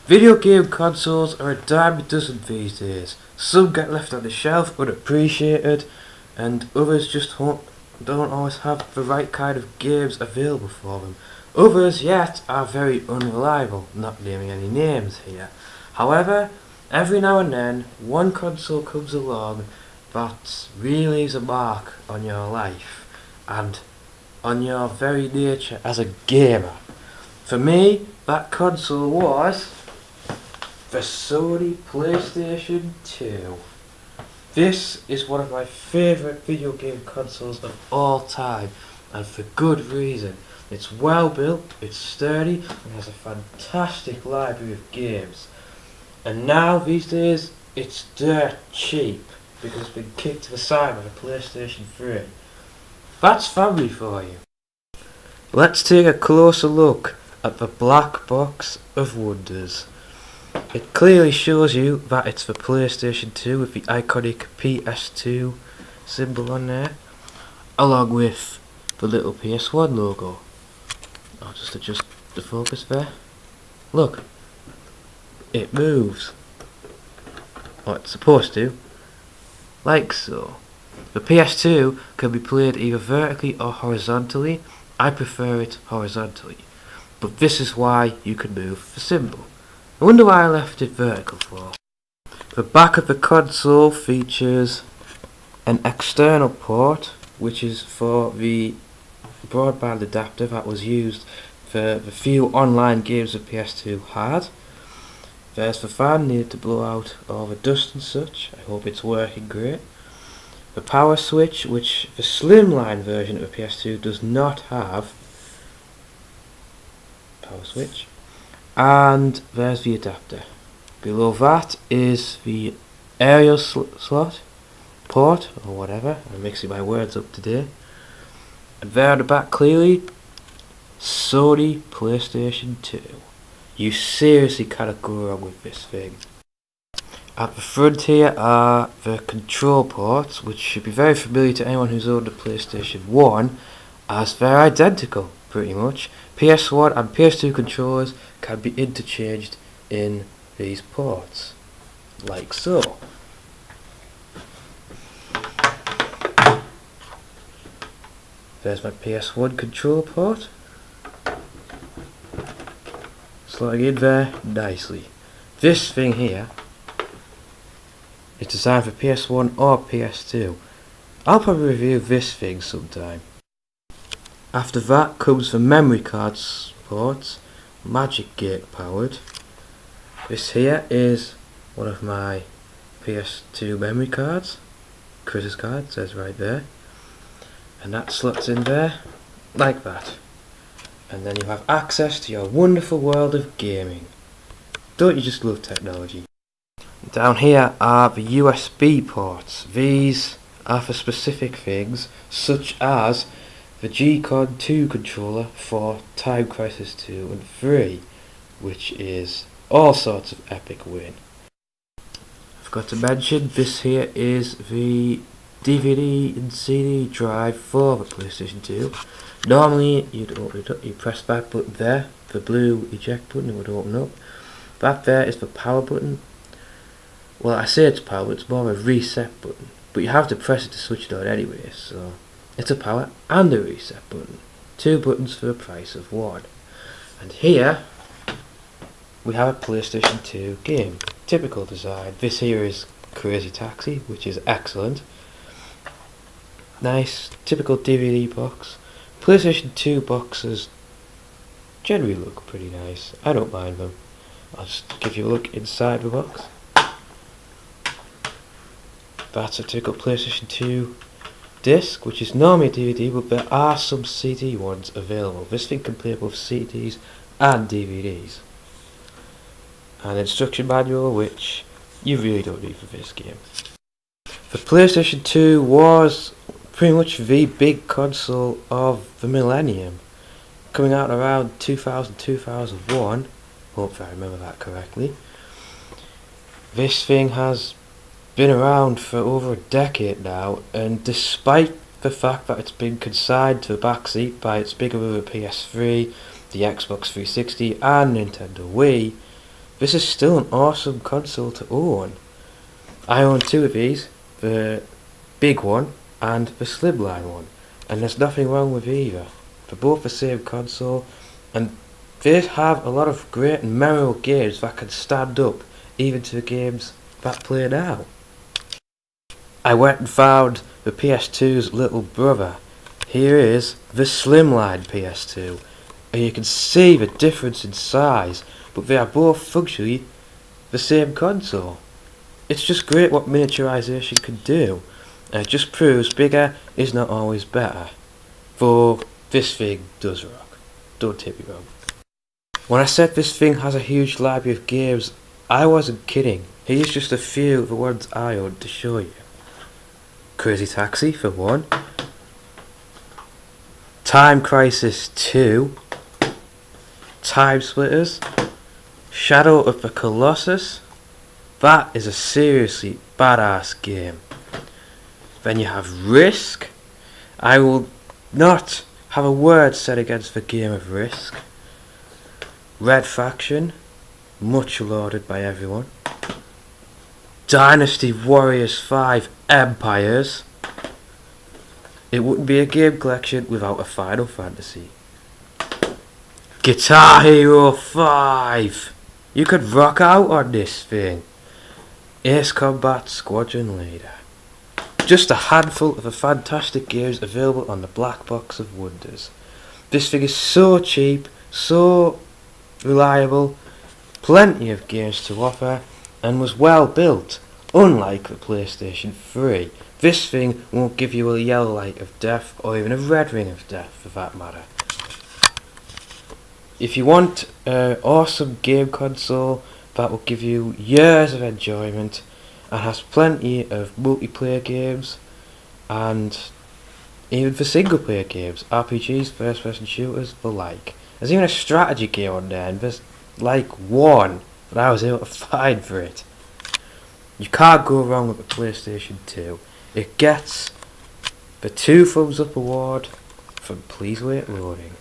Video game consoles are a dime a dozen these days. Some get left on the shelf unappreciated, and others just don't always have the right kind of games available for them. Others yet are very unreliable, not naming any names here. However, every now and then one console comes along that really leaves a mark on your life and on your very nature as a gamer. For me, that console was the Sony PlayStation 2. This is one of my favourite video game consoles of all time, and for good reason. It's well built, it's sturdy, and has a fantastic library of games. And now, these days, it's dirt cheap because it's been kicked to the side by the PlayStation 3. That's family for you. Let's take a closer look at the black box of wonders. It clearly shows you that it's the PlayStation 2 with the iconic PS2 symbol on there, along with the little PS1 logo. I'll just adjust the focus there. Look, it moves. Or it's supposed to, like so. The PS2 can be played either vertically or horizontally. I prefer it horizontally, but this is why you can move the symbol. I wonder why I left it vertical for. The back of the console features an external port, which is for the broadband adapter that was used for the few online games the PS2 had. There's the fan needed to blow out all the dust and such. I hope it's working great. The power switch, which the slimline version of the PS2 does not have. Power switch. And there's the adapter. Below that is the aerial slot, port, or whatever. I'm mixing my words up today. And there at the back clearly, Sony PlayStation 2. You seriously cannot go wrong with this thing. At the front here are the control ports, which should be very familiar to anyone who's owned a PlayStation 1, as they're identical, pretty much. PS1 and PS2 controllers can be interchanged in these ports, like so. There's my PS1 control port, slotting in there nicely. This thing here is designed for PS1 or PS2. I'll probably review this thing sometime. After that comes the memory card ports, Magic Gate powered. This here is one of my PS2 memory cards. Chris's card says right there. And that slots in there like that. And then you have access to your wonderful world of gaming. Don't you just love technology? Down here are the USB ports. These are for specific things, such as the G-Con 2 controller for Time Crisis 2 and 3, which is all sorts of epic win. I forgot to mention, this here is the DVD and CD drive for the PlayStation 2. Normally you'd open it up, you press that button there, the blue eject button, it would open up. That there is the power button. Well, I say it's power, but it's more of a reset button, but you have to press it to switch it on anyway, so it's a power and a reset button. 2 buttons for the price of 1. And here we have a PlayStation 2 game. Typical design. This here is Crazy Taxi, which is excellent. Nice, typical DVD box. PlayStation 2 boxes generally look pretty nice. I don't mind them. I'll just give you a look inside the box. That's a typical PlayStation 2 disc, which is normally a DVD, but there are some CD ones available. This thing can play both CDs and DVDs. An instruction manual, which you really don't need for this game. The PlayStation 2 was pretty much the big console of the millennium, coming out around 2000-2001. Hope I remember that correctly. This thing has been around for over a decade now, and despite the fact that it's been consigned to the backseat by its bigger brother PS3, the Xbox 360 and Nintendo Wii, this is still an awesome console to own. I own two of these, the big one and the slimline one, and there's nothing wrong with either. They're both the same console, and they have a lot of great and memorable games that can stand up even to the games that play now. I went and found the PS2's little brother. Here is the slimline PS2, and you can see the difference in size, but they are both functionally the same console. It's just great what miniaturization can do, and it just proves bigger is not always better. Though this thing does rock, don't take me wrong. When I said this thing has a huge library of games, I wasn't kidding. Here's just a few of the ones I own to show you. Crazy Taxi for one, Time Crisis 2, Time Splitters, Shadow of the Colossus. That is a seriously badass game. Then you have Risk. I will not have a word said against the game of Risk. Red Faction, much lauded by everyone. Dynasty Warriors 5 Empires. It wouldn't be a game collection without a Final Fantasy. Guitar Hero 5. You could rock out on this thing. Ace Combat Squadron Leader. Just a handful of the fantastic games available on the Black Box of Wonders. This thing is so cheap, so reliable, plenty of games to offer, and was well built. Unlike the PlayStation 3, this thing won't give you a yellow light of death or even a red ring of death for that matter. If you want an awesome game console that will give you years of enjoyment and has plenty of multiplayer games and even for single player games, RPGs, first person shooters, the like. There's even a strategy game on there, and there's like one that I was able to find for it. You can't go wrong with the PlayStation 2. It gets the 2 thumbs up award from Please Wait Loading.